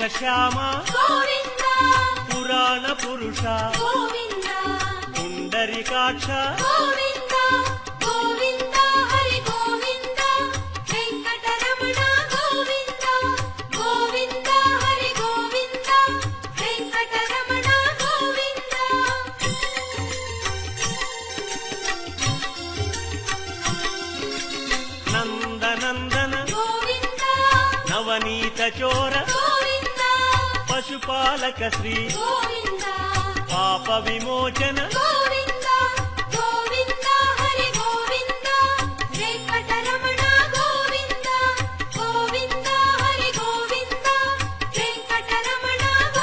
శ్యామ గోవింద పురాణ పురుష గోవింద పుండరీకాక్ష గోవింద గోవింద హరి గోవింద వెంకటరమణ గోవింద గోవింద హరి గోవింద వెంకటరమణ గోవింద నందనందన గోవింద నవనీత చోర గోవింద పశుపాలక శ్రీ గోవింద పాప విమోచన గోవింద